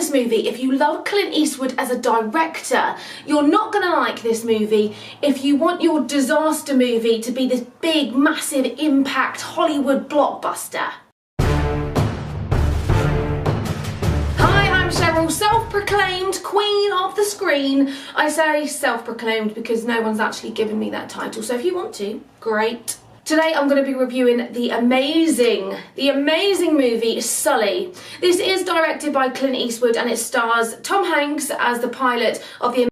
this movie, if you love Clint Eastwood as a director, you're not going to like this movie. If you want your disaster movie to be this big, massive impact Hollywood blockbuster. Cheryl, self-proclaimed queen of the screen. I say self-proclaimed because no one's actually given me that title, so if you want to, great. Today I'm going to be reviewing the amazing movie Sully. This is directed by Clint Eastwood and it stars Tom Hanks as the pilot of the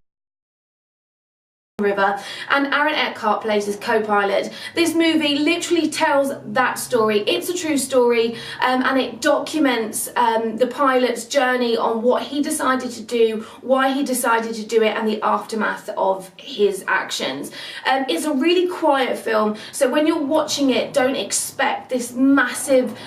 River, and Aaron Eckhart plays his co-pilot. This movie literally tells that story. It's a true story, and it documents the pilot's journey on what he decided to do, why he decided to do it, and the aftermath of his actions. It's a really quiet film, so when you're watching it, don't expect this massive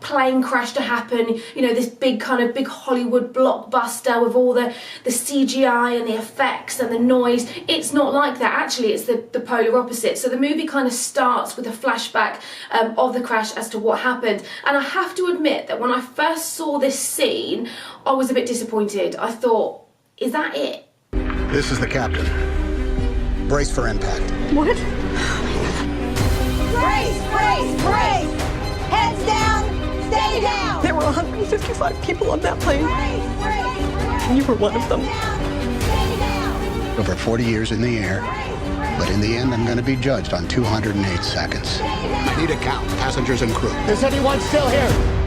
plane crash to happen, you know, this big Hollywood blockbuster with all the CGI and the effects and the noise. It's not like that. Actually, it's the polar opposite. So the movie kind of starts with a flashback of the crash as to what happened, and I have to admit that when I first saw this scene, I was a bit disappointed. I thought, is that it? This is the captain. Brace for impact. What? Brace! Brace! Brace! Heads down! Stay down! There were 155 people on that plane. Brace! Brace! Brace! You were one of them. Stay down! Over 40 years in the air, but in the end I'm going to be judged on 208 seconds. I need a count, passengers and crew. Is anyone still here?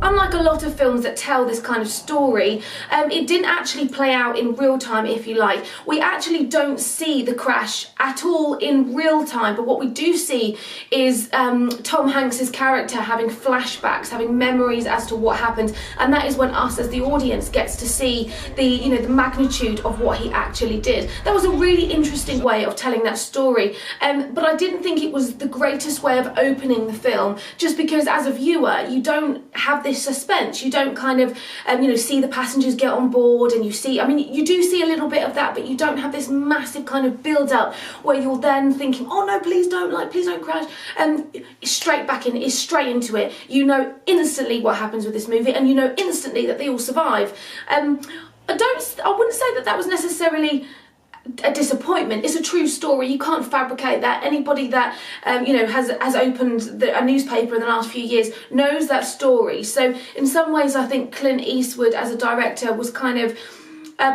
Unlike a lot of films that tell this kind of story, it didn't actually play out in real time, if you like. We actually don't see the crash at all in real time, but what we do see is Tom Hanks's character having flashbacks, having memories as to what happened, and that is when us as the audience gets to see the magnitude of what he actually did. That was a really interesting way of telling that story, but I didn't think it was the greatest way of opening the film, just because as a viewer you don't have this suspense. You don't kind of see the passengers get on board, and you see, I mean, you do see a little bit of that, but you don't have this massive kind of build up where you're then thinking, oh no, please don't crash, and straight back in, is straight into it. You know instantly what happens with this movie, and you know instantly that they all survive. I wouldn't say that was necessarily a disappointment. It's a true story. You can't fabricate that. Anybody that has opened a newspaper in the last few years knows that story. So in some ways I think Clint Eastwood as a director was kind of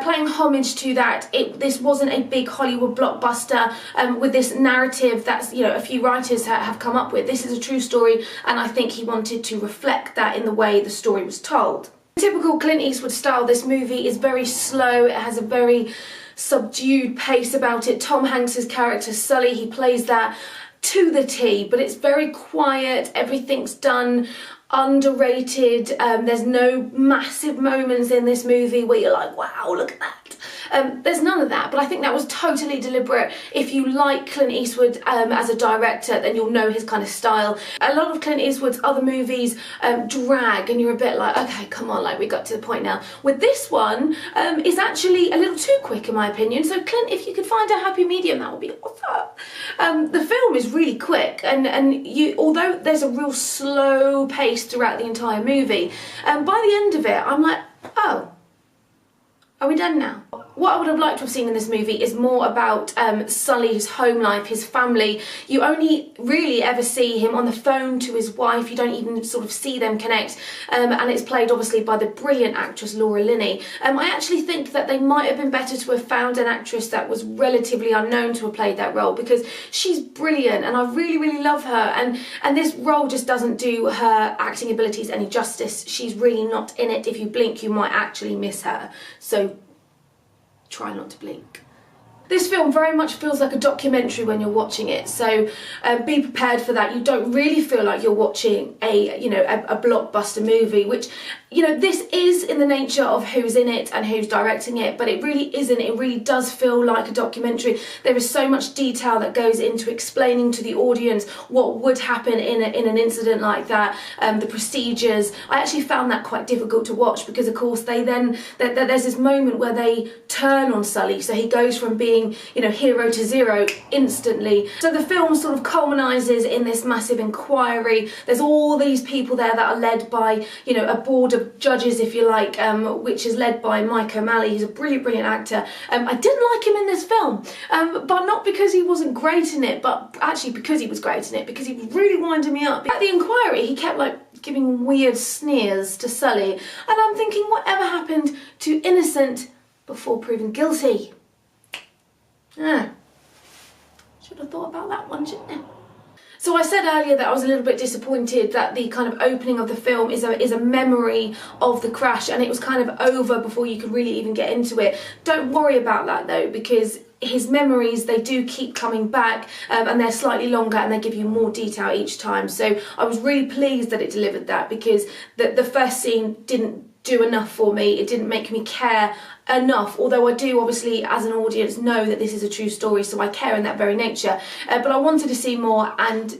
playing homage to that. This wasn't a big Hollywood blockbuster with this narrative that's a few writers have come up with. This is a true story, and I think he wanted to reflect that in the way the story was told. In typical Clint Eastwood style, this movie is very slow. It has a very subdued pace about it. Tom Hanks's character Sully, he plays that to the T, but it's very quiet. Everything's done underrated. There's no massive moments in this movie where you're like, wow, look at that. There's none of that, but I think that was totally deliberate. If you like Clint Eastwood as a director, then you'll know his kind of style. A lot of Clint Eastwood's other movies drag, and you're a bit like, okay, come on, like we got to the point now. With this one, it's actually a little too quick in my opinion. So Clint, if you could find a happy medium, that would be awesome. The film is really quick, and although there's a real slow pace throughout the entire movie, by the end of it I'm like, oh, are we done now? What I would have liked to have seen in this movie is more about Sully, his home life, his family. You only really ever see him on the phone to his wife. You don't even sort of see them connect, and it's played obviously by the brilliant actress Linney. I actually think that they might have been better to have found an actress that was relatively unknown to have played that role, because she's brilliant and I really, really love her, and this role just doesn't do her acting abilities any justice. She's really not in it. If you blink, you might actually miss her. So try not to blink. This film very much feels like a documentary when you're watching it, so be prepared for that. You don't really feel like you're watching a blockbuster movie, which this is in the nature of who's in it and who's directing it, but it really isn't. It really does feel like a documentary. There is so much detail that goes into explaining to the audience what would happen in an incident like that, the procedures. I actually found that quite difficult to watch because, of course, there's this moment where they turn on Sully, so he goes from being being, you know, hero to zero instantly. So the film sort of culminizes in this massive inquiry. There's all these people there that are led by, you know, a board of judges, if you like, which is led by Mike O'Malley. He's a brilliant, brilliant actor. I didn't like him in this film, but not because he wasn't great in it, but actually because he was great in it, because he was really winding me up. At the inquiry, he kept like giving weird sneers to Sully, and I'm thinking, whatever happened to innocent before proven guilty? Should have thought about that one, shouldn't I? So I said earlier that I was a little bit disappointed that the kind of opening of the film is a memory of the crash, and it was kind of over before you could really even get into it. Don't worry about that though, because his memories, they do keep coming back, and they're slightly longer and they give you more detail each time. So I was really pleased that it delivered that, because the first scene didn't do enough for me. It didn't make me care enough, although I do obviously as an audience know that this is a true story, so I care in that very nature, but I wanted to see more, and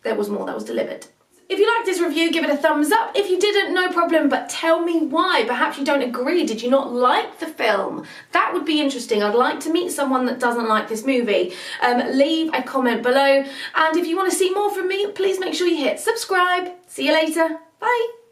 there was more that was delivered. If you liked this review, give it a thumbs up. If you didn't, no problem, but tell me why. Perhaps you don't agree. Did you not like the film? That would be interesting. I'd like to meet someone that doesn't like this movie. Leave a comment below, and if you want to see more from me, please make sure you hit subscribe. See you later. Bye.